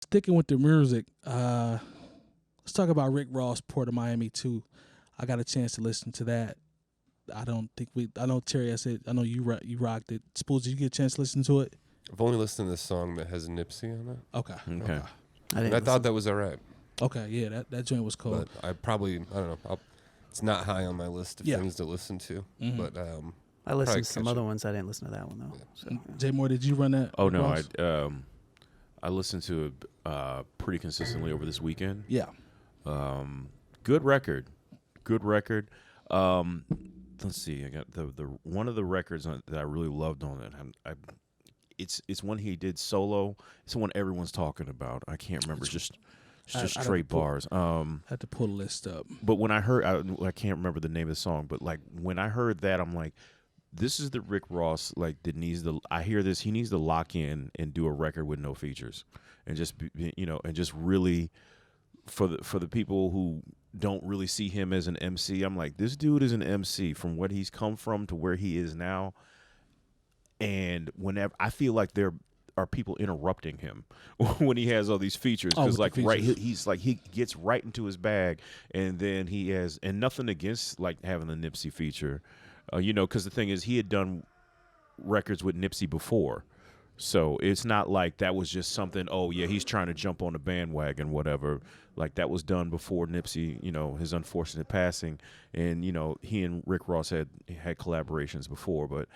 Sticking with the music, let's talk about Rick Ross, Port of Miami too. I got a chance to listen to that. I know Terry. I know you rocked it. Spoolz, did you get a chance to listen to it? I've only listened to this song that has Nipsey on it. Okay. I thought that was all right. Okay, yeah, that joint was cool. But I don't know. It's not high on my list of things to listen to. Mm-hmm. But I listened to some other ones. I didn't listen to that one though. Yeah. So, Jay Moore, did you run that? Oh no, I listened to it pretty consistently over this weekend. Yeah. Good record. Let's see. I got the one of the records that I really loved on it. It's one he did solo. It's the one everyone's talking about. I can't remember. Just straight bars. I had to pull the list up. But when I heard, I can't remember the name of the song. But like when I heard that, I'm like, this is the Rick Ross that needs the. I hear this. He needs to lock in and do a record with no features, and just and just really for the people who don't really see him as an MC. I'm like, this dude is an MC from what he's come from to where he is now. And whenever I feel like there are people interrupting him when he has all these features, because he's like he gets right into his bag, and then he has, and nothing against like having the Nipsey feature, because the thing is he had done records with Nipsey before, so it's not like that was just something. Oh yeah, he's trying to jump on the bandwagon, whatever. Like that was done before Nipsey, his unfortunate passing, and he and Rick Ross had collaborations before, but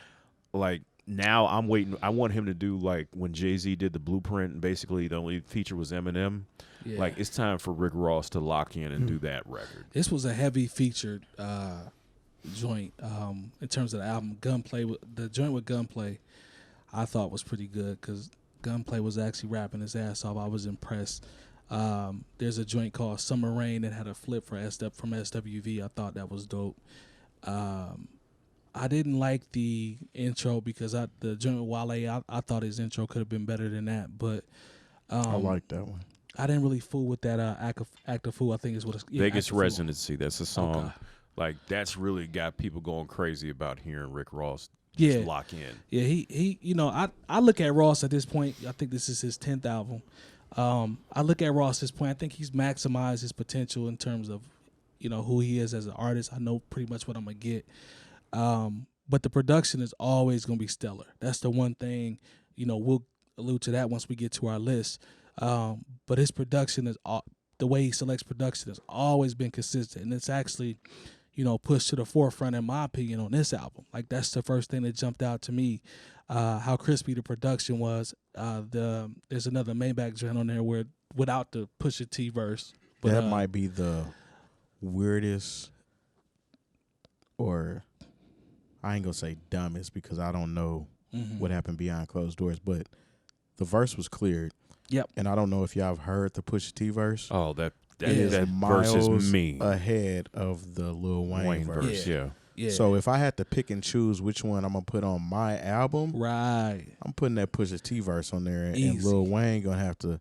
like. Now I'm waiting. I want him to do like when Jay-Z did the Blueprint, and basically the only feature was Eminem. Yeah. Like it's time for Rick Ross to lock in and do that record. This was a heavy featured joint in terms of the album. Gunplay, the joint with Gunplay, I thought was pretty good because Gunplay was actually rapping his ass off. I was impressed. There's a joint called Summer Rain that had a flip from SWV. I thought that was dope. I didn't like the intro because the joint with Wale, I thought his intro could have been better than that. But I like that one. I didn't really fool with that Act of Fool, I think is what it's Vegas Residency. That's a song. Okay. Like that's really got people going crazy about hearing Rick Ross just lock in. Yeah, he I look at Ross at this point, I think this is his 10th album. I look at Ross at this point, I think he's maximized his potential in terms of, who he is as an artist. I know pretty much what I'm going to get. But the production is always going to be stellar. That's the one thing, we'll allude to that once we get to our list. But his production the way he selects production has always been consistent. And it's actually, pushed to the forefront, in my opinion, on this album. Like, that's the first thing that jumped out to me, how crispy the production was. There's another Maybach joint on there without the Pusha T verse. But, that might be the weirdest or... I ain't gonna say dumbest because I don't know what happened behind closed doors, but the verse was cleared. Yep. And I don't know if y'all have heard the Pusha T verse. Oh, that miles verse is mean. Ahead of the Lil Wayne verse. Yeah. So if I had to pick and choose which one I'm gonna put on my album, right, I'm putting that Pusha T verse on there, and Lil Wayne gonna have to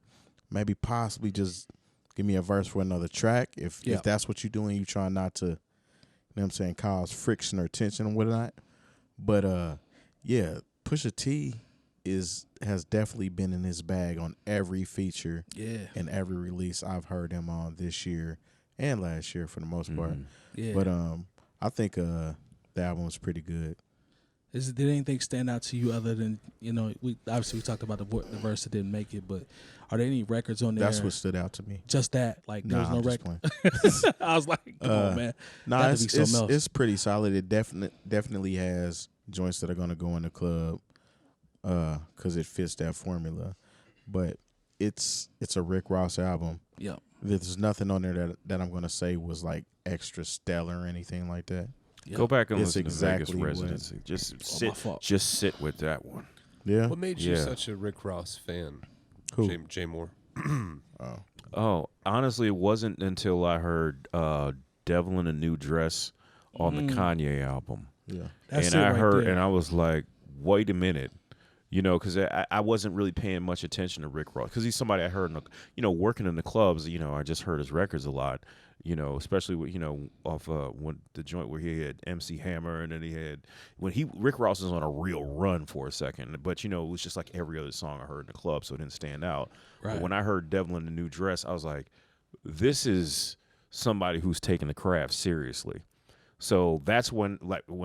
maybe possibly just give me a verse for another track if that's what you're doing. You trying not to. You know what I'm saying, cause friction or tension and whatnot. But Pusha T has definitely been in his bag on every feature and every release I've heard him on this year and last year for the most part. Yeah. But I think the album was pretty good. Did anything stand out to you other than, we talked about the verse that didn't make it, but are there any records on there? That's what stood out to me. Just that? Like, there was no record? I was like, come on, man. Nah, it's pretty solid. It definitely has joints that are going to go in the club because it fits that formula. But it's a Rick Ross album. Yeah. There's nothing on there that I'm going to say was like extra stellar or anything like that. Yep. Go back and listen to Vegas Residency. Just sit with that one. Yeah. What made you such a Rick Ross fan? Who? Jay Moore. Oh, honestly, it wasn't until I heard "Devil in a New Dress" on the Kanye album. Yeah. And I was like, wait a minute. You know, because I wasn't really paying much attention to Rick Ross because he's somebody I heard, working in the clubs. You know, I just heard his records a lot. You know, especially with, off when the joint where he had MC Hammer, and then he had Rick Ross was on a real run for a second, but it was just like every other song I heard in the club, so it didn't stand out. Right. But when I heard Devil in the New Dress, I was like, this is somebody who's taking the craft seriously. So that's when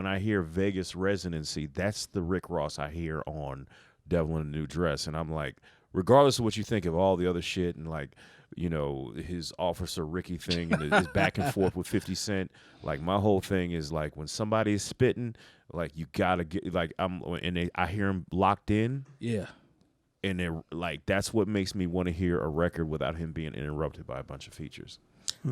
I hear Vegas Residency, that's the Rick Ross I hear on Devil in a New Dress. And I'm like, regardless of what you think of all the other shit and his Officer Ricky thing and his back and forth with 50 Cent, like my whole thing is like when somebody is spitting, like you gotta get I hear him locked in. Yeah. And then that's what makes me want to hear a record without him being interrupted by a bunch of features.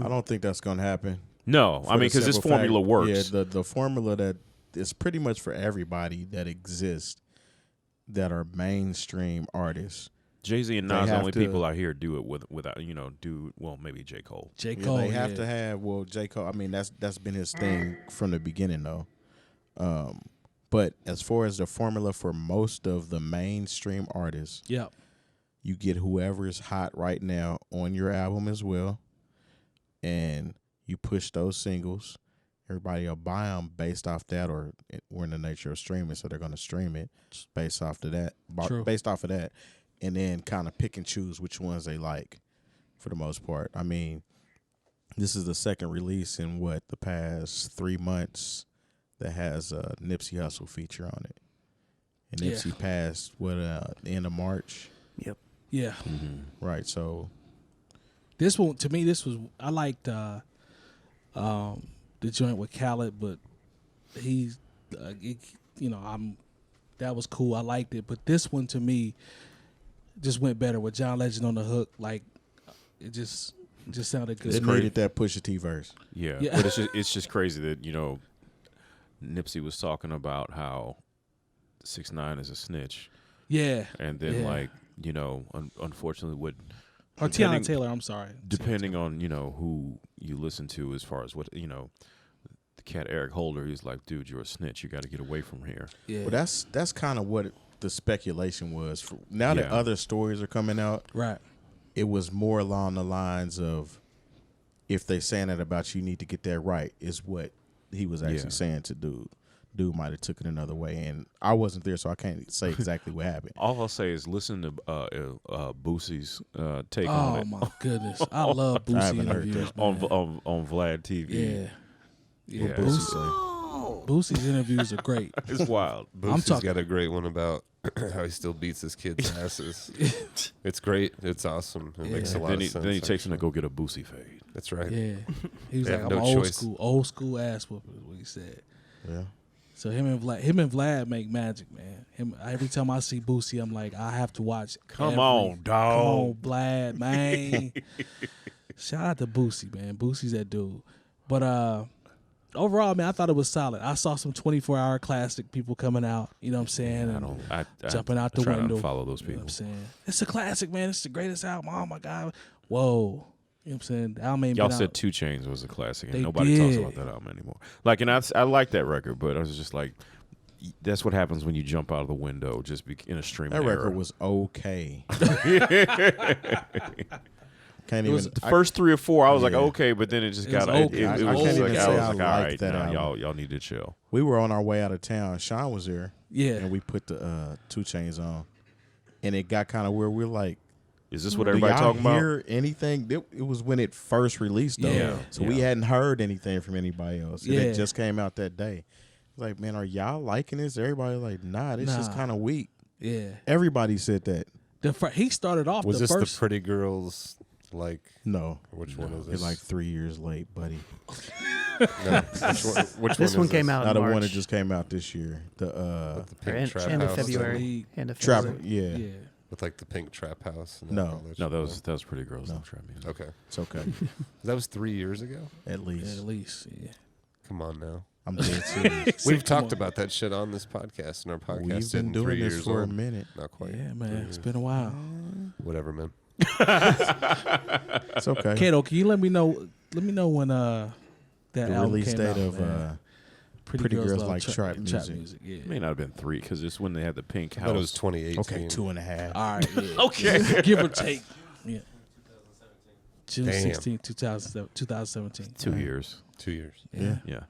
I don't think that's gonna happen. No, I mean, because this formula works. Yeah, the formula that is pretty much for everybody that exists that are mainstream artists. Jay-Z and Nas, the only people out here do it without, maybe J. Cole. J. Cole, they have to have, J. Cole, I mean, that's been his thing from the beginning, though. But as far as the formula for most of the mainstream artists, you get whoever is hot right now on your album as well, and you push those singles. Everybody will buy them based off that, or we're in the nature of streaming, so they're going to stream it based off of that. Based off of that, and then kind of pick and choose which ones they like, for the most part. I mean, this is the second release in the past 3 months that has a Nipsey Hussle feature on it, and Nipsey passed the end of March. Yep. Yeah. Mm-hmm. Right. So this one, to me, I liked the joint with Khaled, but he's, that was cool. I liked it, but this one to me just went better with John Legend on the hook. Like it just sounded good. It needed that Pusha T verse. Yeah. But it's just crazy that Nipsey was talking about how 6ix9ine is a snitch. Yeah. And then unfortunately or Tiana Taylor, I'm sorry. Depending on, who you listen to as far as what, the cat Eric Holder, he's like, dude, you're a snitch. You got to get away from here. Yeah. Well, that's kind of what the speculation was. Now that other stories are coming out, right? It was more along the lines of, if they saying that about you, need to get that right, is what he was actually saying to dude. Dude might have took it another way, and I wasn't there, so I can't say exactly what happened. All I'll say is listen to Boosie's take on it. Oh my goodness, I love Boosie interviews on Vlad TV. Yeah. Boosie's interviews are great. It's wild. Boosie's got a great one about how he still beats his kids' asses. It's great. It's awesome. It makes a lot of sense. Then he takes him to go get a Boosie fade. That's right. Yeah, he was like, "I'm old school ass whooping," is what he said. Yeah. So him and Vlad make magic, man. Every time I see Boosie, I'm like, I have to watch. Come on, dog. Come on, Vlad, man. Shout out to Boosie, man. Boosie's that dude. But overall, man, I thought it was solid. I saw some 24-hour classic people coming out. You know what I'm saying? Jumping out the window. I don't follow those people. You know what I'm saying? It's a classic, man. It's the greatest album. Oh my God. Whoa. You know what I'm saying? The album ain't Y'all been said out. 2 Chainz was a classic, and nobody talks about that album anymore. Like, and I like that record, but I was just like, that's what happens when you jump out of the window just in a streaming era. That record was okay. It was the first 3 or 4. I was like, okay, but then it just got. Okay. It was can't even like, say I was I like, all right, liked that now album. y'all need to chill. We were on our way out of town. Sean was there. Yeah. And we put the 2 Chainz on, and it got kind of weird. We're like, is this what everybody talking about? Hear anything? It was when it first released, though. Yeah. So we hadn't heard anything from anybody else. Yeah. It just came out that day. Like, man, are y'all liking this? Everybody like, nah, this is kind of weak. Yeah. Everybody said that. He started off Was the this first. the Pretty Girls? Like, no. Which one is You're this? like 3 years late, buddy. No. Which This one came out Not in the March. one that just came out this year. The With the pink trap end of house February. End of Trap, February. yeah. Yeah. with like the pink trap house. And No. all that No, shit. that was Pretty Girls. No. Trap music. Okay. It's okay. That was 3 years ago. At least. Yeah. Come on now. I'm dead serious. We've talked about that shit on this podcast, and our podcast We've been isn't doing 3 this years for old. a minute. Not quite. Yeah, 3 man. years. It's been a while. Whatever, man. It's okay. Kato, can you let me know when that The album release came date out, of man? Pretty Girls Like Trap Music. Yeah. It may not have been 3 because it's when they had the pink I house. thought it was 2018. Okay, 2.5. All right. Yeah. Okay. Give or take. Yeah. June Damn. 16, 2017. 2 years. 2 years. Yeah. Yeah.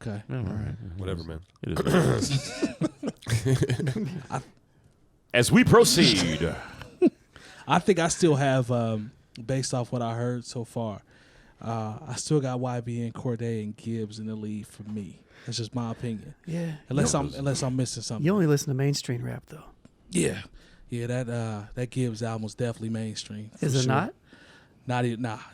Okay. All right. Whatever, man. It is. As we proceed. I think I still have, based off what I heard so far, I still got YBN, Cordae, and Gibbs in the lead for me. That's just my opinion. Yeah. Unless I'm missing something. You only listen to mainstream rap though. Yeah. Yeah, that Gibbs album was definitely mainstream. Is it not? Nah,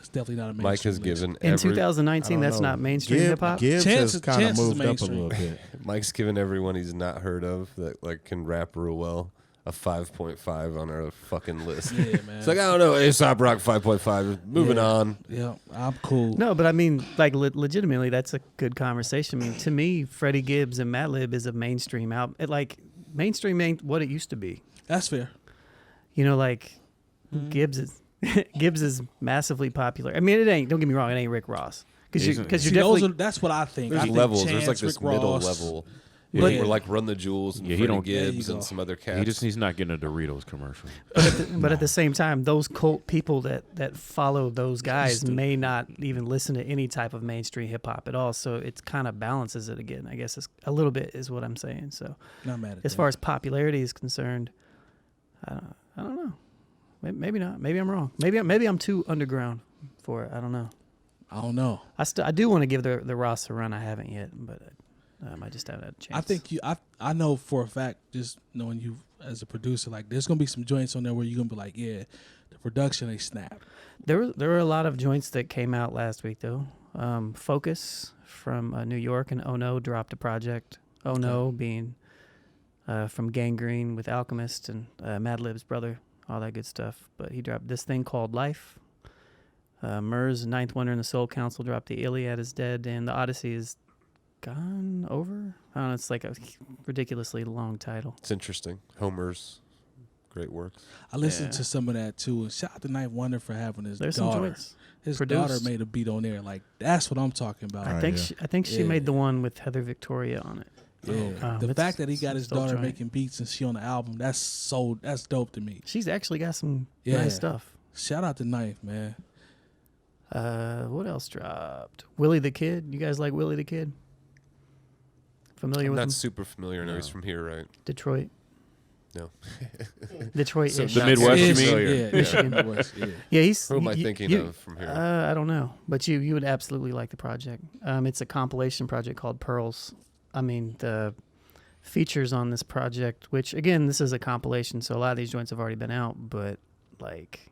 it's definitely not a mainstream. Mike has list. given In every 2019, that's not mainstream hip hop. Gibbs Chance- has kind of Chance is moved up a mainstream. little bit. Mike's given everyone he's not heard of that like can rap real well a 5.5 on our fucking list. Yeah, man. It's like, I don't know, Aesop Rock 5.5. Moving Yeah. on. Yeah, I'm cool. No, but I mean, like, legitimately, that's a good conversation. I mean, to me, Freddie Gibbs and Madlib is a mainstream album. Mainstream ain't what it used to be. That's fair. You know, like, Gibbs is massively popular. I mean, it ain't. Don't get me wrong, it ain't Rick Ross because you're See, definitely. that's what I think. There's I think levels. Chance, There's like this Rick middle Ross, level. Yeah. Where like Run the Jewels and Yeah, he Freddie don't- there you Gibbs go. and some other cats. He's not getting a Doritos commercial. But at the same time, those cult people that follow those guys may not even listen to any type of mainstream hip hop at all. So it kind of balances it again. I guess it's a little bit is what I'm saying. So Not mad at as that. far as popularity is concerned, I don't know. Maybe not. Maybe I'm wrong. Maybe I'm too underground for it. I don't know. I don't know. I do want to give the Ross a run. I haven't yet, but I might just haven't had a chance. I think I know for a fact, just knowing you as a producer, like there's gonna be some joints on there where you're gonna be like, yeah, the production they snap. There were a lot of joints that came out last week though. Focus from New York and Oh No dropped a project. Oh No being from Gangrene with Alchemist and Madlib's brother, all that good stuff. But he dropped this thing called Life. Murs, Ninth Wonder and the Soul Council dropped The Iliad is Dead, and The Odyssey is Gone Over? I don't know, it's like a ridiculously long title. It's interesting. Homer's great work. I listened to some of that too. And shout out to Ninth Wonder for having his There's some daughter. joints. His produced. daughter made a beat on there. Like that's what I'm talking about. I Right, think yeah. I think she Yeah. made the one with Heather Victoria on it. Yeah. The it's- fact that he got his it's dope daughter joint. making beats and she on the album, that's dope to me. She's actually got some Yeah. nice stuff. Shout out to Ninth, man. What else dropped? Willie the Kid. You guys like Willie the Kid? Familiar I'm with not him? super familiar. No, he's from here, right? Detroit. No. Detroit. So The not Midwest, super Ish, familiar. yeah, Michigan. Midwest, yeah. Yeah, he's. Who am I thinking of from here? I don't know, but you would absolutely like the project. It's a compilation project called Pearls. I mean, the features on this project, which again, this is a compilation, so a lot of these joints have already been out, but like.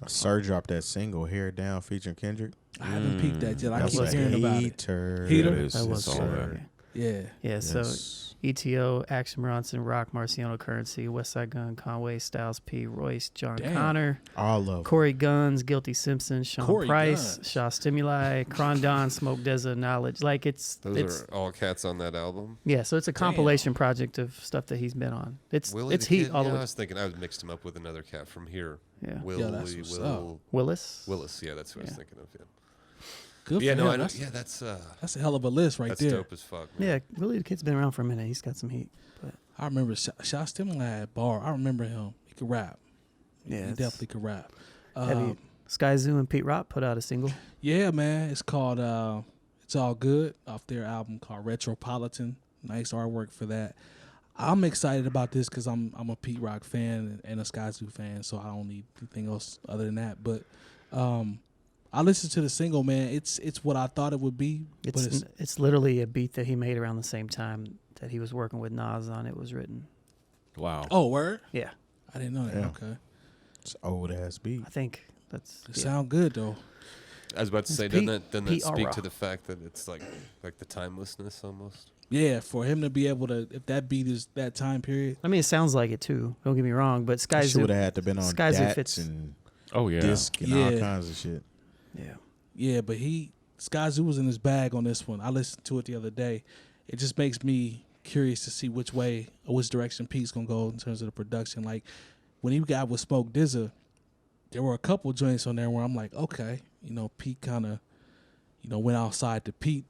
Sir dropped that single "Hair Down" featuring Kendrick. I haven't peeked that yet. I That's keep a hearing about it. heater. Heater? It is. That was It's all so there. okay. Yeah. Yeah, so Yes. ETO, Action Bronson, Rock, Marciano Currency, Westside Gun, Conway, Styles P, Royce, John Damn. Connor, All of them. Corey Guns, Guilty Simpson, Sean Corey Price, Guns. Shaw Stimuli, Crondon, Smoke Desert, Knowledge. Like it's Those are all cats on that album. yeah, so it's a compilation project of stuff that he's been on. It's Willie the heat Kid? all the Yeah, I way. was thinking I mixed him up with another cat from here. Yeah. Willie, that's what's Will Willis. Willis. Yeah, that's who I was Yeah. thinking of. Yeah. Good Yeah, for no, him. I know. That's, Yeah, that's a hell of a list right that's there. dope as fuck. Man. Yeah, Willie the Kid's been around for a minute. He's got some heat. But I remember Shot Stimuli had bar. I remember him. He could rap. yeah, He it's definitely could rap. heavy. Sky Zoo and Pete Rock put out a single. Yeah, man. It's called It's All Good off their album called Retropolitan. Nice artwork for that. I'm excited about this because I'm a Pete Rock fan and a Sky Zoo fan, so I don't need anything else other than that. But I listened to the single, man. It's what I thought it would be. But It's literally a beat that he made around the same time that he was working with Nas on. It was written. Wow. oh, word? Yeah, I didn't know that. Yeah. Okay. It's old ass beat. I think that's. It yeah. sound good though. I was about to It's say, Pete- doesn't that Pete speak Aura. to the fact that it's like the timelessness almost? Yeah, for him to be able to, if that beat is that time period. I mean, it sounds like it too. Don't get me wrong, but Sky She Zoo. would have had to been on Sky Zoo Dats fits- and Oh yeah. disc and all Yeah. kinds of shit. Yeah. Yeah, but Sky Zoo was in his bag on this one. I listened to it the other day. It just makes me curious to see which way or which direction Pete's gonna go in terms of the production. Like when he got with Smoke DZA, there were a couple joints on there where I'm like, okay, Pete kind of went outside the Pete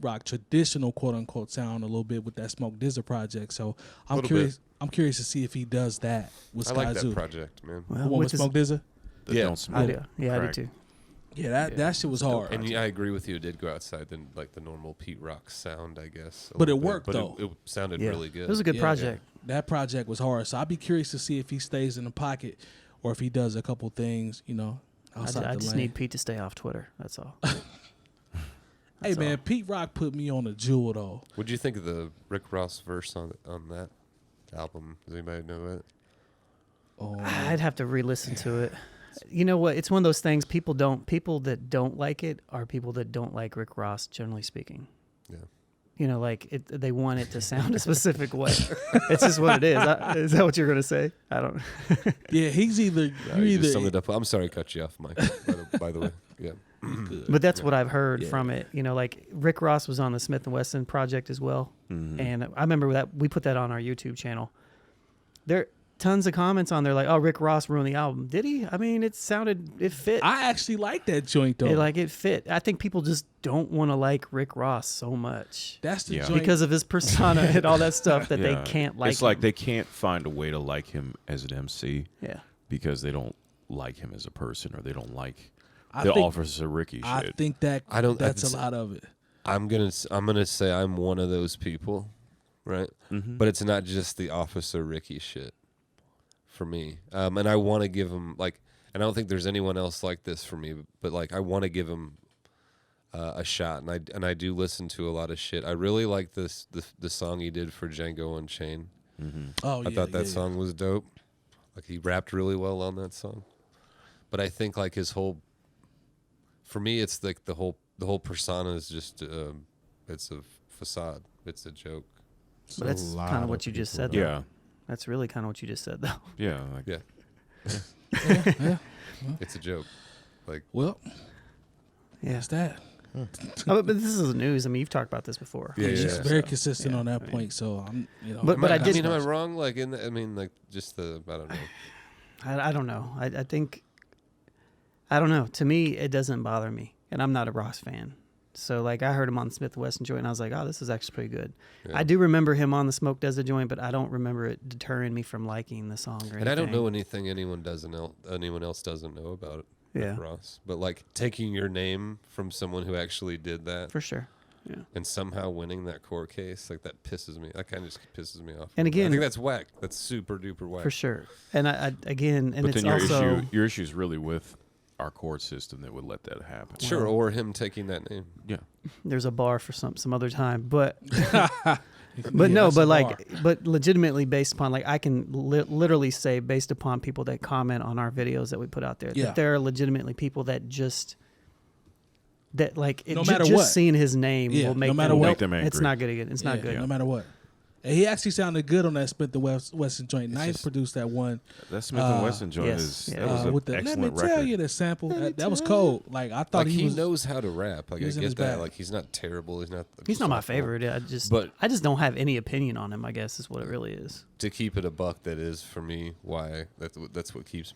Rock traditional quote unquote sound a little bit with that Smoke DZA project. So I'm curious. I'm curious to see if he does that with I Sky like Zoo. that project, man. The one with Smoke DZA? The Don't Smoke. I do. Yeah, I do too. Yeah, that shit was hard. And I agree with you. It did go outside the normal Pete Rock sound, I guess. But it worked, though. It sounded really good. It was a good project. That project was hard. So I'd be curious to see if he stays in the pocket or if he does a couple things, outside I the just lane. need Pete to stay off Twitter. That's all. Hey, man, Pete Rock put me on a jewel, though. What'd you think of the Rick Ross verse on that album? Does anybody know it? Oh, I'd have to re-listen to it. You know what? It's one of those things. People that don't like it are people that don't like Rick Ross, generally speaking. Yeah. They want it to sound a specific way. It's just what it is. Is that what you're going to say? I don't. yeah, he's either You just summed it up. I'm sorry to cut you off, Mike. by the way, yeah. But that's what I've heard from it. Rick Ross was on the Smith & Wesson project as well. Mm-hmm. And I remember that we put that on our YouTube channel. There tons of comments on there like, oh, Rick Ross ruined the album. Did he? I mean, it fit. I actually like that joint, though. It fit. I think people just don't want to like Rick Ross so much. That's the joint. Because of his persona and all that stuff that they can't like It's like him. they can't find a way to like him as an MC. Yeah. Because they don't like him as a person or they don't like I the think- Officer Ricky shit. I think that's a lot of it. I'm gonna say I'm one of those people, right? Mm-hmm. But it's not just the Officer Ricky shit for me. And I want to give him and I don't think there's anyone else like this for me. But I want to give him a shot, and I do listen to a lot of shit. I really like the song he did for Django Unchained. Mm-hmm. Oh, yeah. I thought that song was dope. He rapped really well on that song. But I think his whole, for me, it's the whole persona is just it's a facade. It's a joke. But that's kind of what you just said, though. Yeah. That's really kind of what you just said, though. Yeah. Yeah. Yeah. It's a joke. Well, Yeah. that's that. But this is news. I mean, you've talked about this before. Yeah, He's yeah. very consistent on that I mean- point. So I'm, But I did- am I wrong? Just I don't know. I don't know. I think, I don't know. To me, it doesn't bother me. And I'm not a Ross fan. So, I heard him on the Smith & Wesson joint, and I was like, oh, this is actually pretty good. Yeah. I do remember him on the Smoke DZA joint, but I don't remember it deterring me from liking the song or anything. And I don't know anything anyone else doesn't know about it. Yeah. Ross. But taking your name from someone who actually did that For sure. Yeah. and somehow winning that court case, that pisses me. That kind of just pisses me off. And again- I think that's whack. That's super duper whack. For sure. And I again, and But it's then also... your issue is really with our court system that would let that happen. Sure, or him taking that name. Yeah. There's a bar for some other time, but Yeah, no, that's a bar. but legitimately based upon I can literally say based upon people that comment on our videos that we put out there Yeah. that there are legitimately people that just that No matter just what. seeing his name Yeah, will make no them, matter what. Make them It's angry. not good again. It's not Yeah, good. no matter what. And he actually sounded good on that Smith & Wesson joint. It's Ninth just- produced that one That Smith & Wesson joint yes, is yeah. that was an with the "Let me excellent tell record. you" the sample. That was cold. I thought He was. knows how to rap. I he was in his get that. bag. He's not terrible. He's not. He's not my awful. favorite. I just don't have any opinion on him. I guess is what it really is. To keep it a buck, that is for me why that's what keeps me